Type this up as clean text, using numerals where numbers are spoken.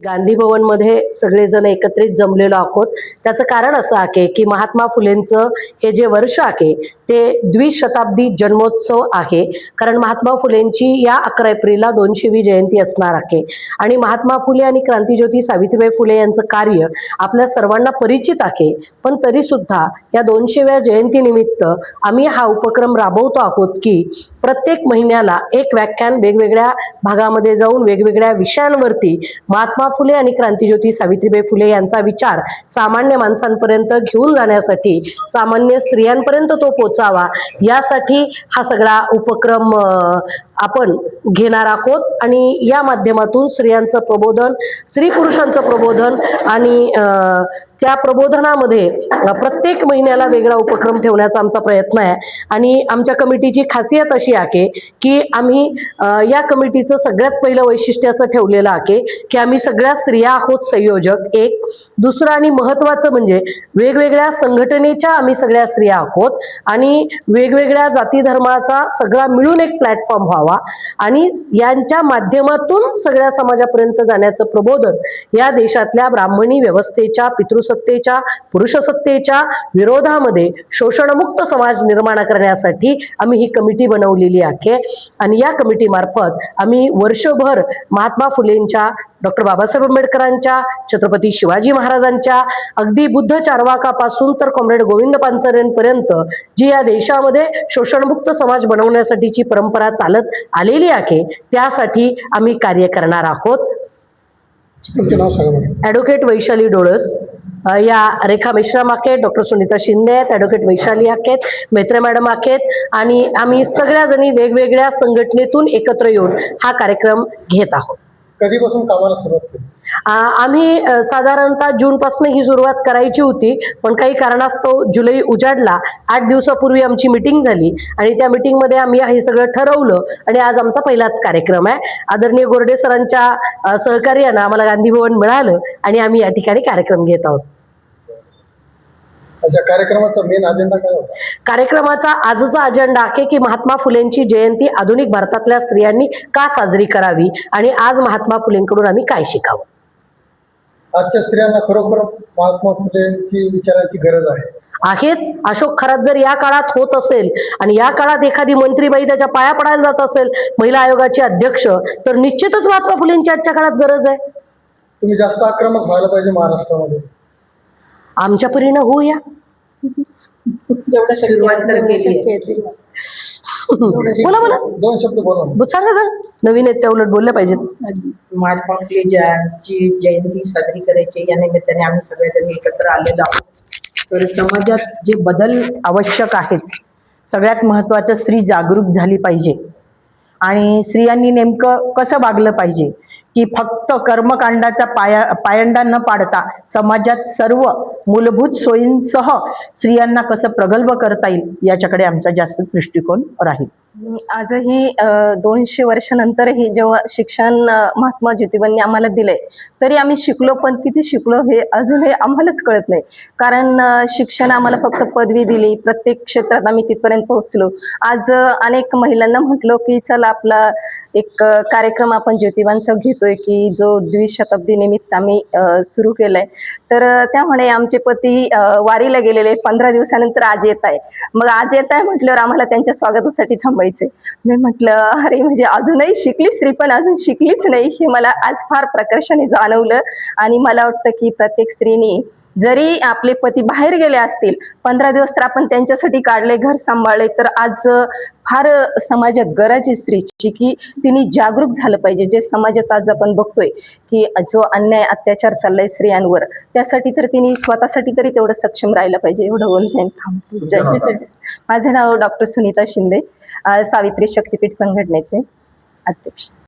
गांधी भवनमध्ये सगळेजण एकत्रित जमलेलो आहोत. त्याचं कारण असं आहे की महात्मा फुलेंचं हे जे वर्ष आहे ते द्विशताब्दी जन्मोत्सव आहे. कारण महात्मा फुलेंची या 11 एप्रिलला 200वी जयंती असणार आहे. आणि महात्मा फुले आणि क्रांतिज्योती सावित्रीबाई फुले यांचं कार्य आपल्या सर्वांना परिचित आहे. पण तरी सुद्धा या 200व्या जयंतीनिमित्त आम्ही हा उपक्रम राबवतो आहोत की प्रत्येक महिन्याला एक व्याख्यान वेगवेगळ्या भागामध्ये जाऊन वेगवेगळ्या विषयांवरती महात्मा फुले आणि क्रांतिज्योती सावित्रीबाई फुले यांचा विचार सामान्य माणसांपर्यंत घेऊन जाण्यासाठी, सामान्य स्त्रियांपर्यंत तो पोचावा, यासाठी हा सगळा उपक्रम आपण घेणार आहोत. आणि या माध्यमातून स्त्रियांचं प्रबोधन, स्त्री पुरुषांचं प्रबोधन आणि त्या प्रबोधनामध्ये प्रत्येक महिन्याला वेगळा उपक्रम ठेवण्याचा आमचा प्रयत्न आहे. आणि आमच्या कमिटीची खासियत अशी आहे की आम्ही या कमिटीचं सगळ्यात पहिलं वैशिष्ट्य असं ठेवलेलं आहे की आम्ही सगळ्या स्त्रिया आहोत संयोजक. एक दुसरं आणि महत्वाचं म्हणजे वेगवेगळ्या संघटनेच्या आम्ही सगळ्या स्त्रिया आहोत आणि वेगवेगळ्या जाती धर्माचा सगळा मिळून एक प्लॅटफॉर्म व्हावा आणि यांच्या माध्यमातून सगळ्या समाजापर्यंत जाण्याचं प्रबोधन या देशातल्या ब्राह्मणी व्यवस्थेच्या, पितृसत्तेच्या, पुरुषसत्तेच्या विरोधामध्ये शोषणमुक्त समाज निर्माण करण्यासाठी आम्ही ही कमिटी बनवलेली आहे. आणि या कमिटी मार्फत आम्ही वर्षभर महात्मा फुलेंच्या, डॉक्टर बाबासाहेब आंबेडकरांच्या, छत्रपती शिवाजी महाराजांच्या, अगदी बुद्ध चार्वाकापासून तर कॉम्रेड गोविंद पानसरेंपर्यंत जी या देशामध्ये शोषणमुक्त समाज बनवण्यासाठीची परंपरा चालत आलेली आहे त्यासाठी आम्ही कार्य करणार आहोत. ॲडव्होकेट वैशाली डोळस, या रेखा मेश्राम आहेत, डॉक्टर सुनीता शिंदे आहेत, ॲडव्होकेट वैशाली आहेत, मैत्रे मॅडम आहेत आणि आम्ही सगळ्या जणी वेगवेगळ्या संघटनेतून एकत्र येऊन हा कार्यक्रम घेत आहोत. कधीपासून कामाला सुरुवात केली? आम्ही साधारणतः जूनपासून ही सुरुवात करायची होती, पण काही कारणास्तव जुलै उजाडला. 8 दिवसापूर्वी आमची मीटिंग झाली आणि त्या मीटिंगमध्ये आम्ही हे सगळं ठरवलं आणि आज आमचा पहिलाच कार्यक्रम आहे. आदरणीय गोरडे सरांच्या सहकार्यानं आम्हाला गांधी भवन मिळालं आणि आम्ही या ठिकाणी कार्यक्रम घेत आहोत. कार्यक्रमाचा मेन अजेंडा काय होता? कार्यक्रमाचा आजचा अजेंडा आहे की महात्मा फुलेंची जयंती आधुनिक भारतातल्या स्त्रियांनी का साजरी करावी आणि आज महात्मा फुलेंकडून आम्ही काय शिकावं. आजच्या स्त्रियांना खरोखर महात्मा फुलेंची विचारांची गरज आहेच. अशोक खरात जर या काळात होत असेल आणि या काळात एखादी मंत्रीबाई त्याच्या पाया पडायला जात असेल, महिला आयोगाचे अध्यक्ष, तर निश्चितच महात्मा फुलेंची आजच्या काळात गरज आहे. तुम्ही जास्त आक्रमक व्हायला पाहिजे महाराष्ट्रामध्ये. आमच्या परीनं होऊया. सुरुवात तर केली. बोला बोला, 2 शब्द बोला. सांगा सांग. नवीन आहेत त्या उलट बोलल्या पाहिजेत. महात्मा फुलेंची जयंती साजरी करायची या निमित्ताने आम्ही सगळेजण एकत्र आलेलो आहोत. तर समाजात जे बदल आवश्यक आहेत, सगळ्यात महत्त्वाचं स्त्री जागरूक झाली पाहिजे आणि स्त्रियांनी नेमकं कसं वागलं पाहिजे की फक्त कर्मकांडाचा पायंडा न पाडता समाजात सर्व मूलभूत सोयींसह स्त्रियांना कसं प्रगल्भ करता येईल याच्याकडे आमचा जास्त दृष्टिकोन राहील. आजही 200 वर्षानंतरही जेव्हा शिक्षण महात्मा ज्योतिबांनी आम्हाला दिलंय तरी आम्ही शिकलो, पण किती शिकलो हे अजूनही आम्हालाच कळत नाही. कारण शिक्षण आम्हाला फक्त पदवी दिली, प्रत्येक क्षेत्रात आम्ही तिथपर्यंत पोहोचलो. आज अनेक महिलांना म्हटलो की चला आपला एक कार्यक्रम आपण ज्योतिबांचा घेतोय की जो द्विशताब्दी निमित्त आम्ही सुरू केलाय. तर त्यामुळे आमचे पती वारीला गेलेले 15 दिवसानंतर आज येत आहे. मग आज येत आहे म्हटल्यावर आम्हाला त्यांच्या स्वागतासाठी थांबायचे. मी म्हटलं अरे म्हणजे अजूनही शिकली स्त्री पण अजून शिकलीच नाही, हे मला आज फार प्रकर्षाने जाणवलं. आणि मला वाटतं की प्रत्येक स्त्रीने जरी आपले पती बाहेर गेले असतील 15 दिवस तर आपण त्यांच्यासाठी काढले, घर सांभाळले, तर आज फार समाजात गरज आहे स्त्रीची की तिने जागरूक झालं पाहिजे. जे समाजात आज आपण बघतोय की जो अन्याय अत्याचार चाललाय स्त्रियांवर, त्यासाठी तर तिने स्वतःसाठी तरी तेवढं सक्षम राहिलं पाहिजे. एवढं बोलते थांबतो. माझं नाव डॉक्टर सुनीता शिंदे, सावित्री शक्तीपीठ संघटनेचे अध्यक्ष.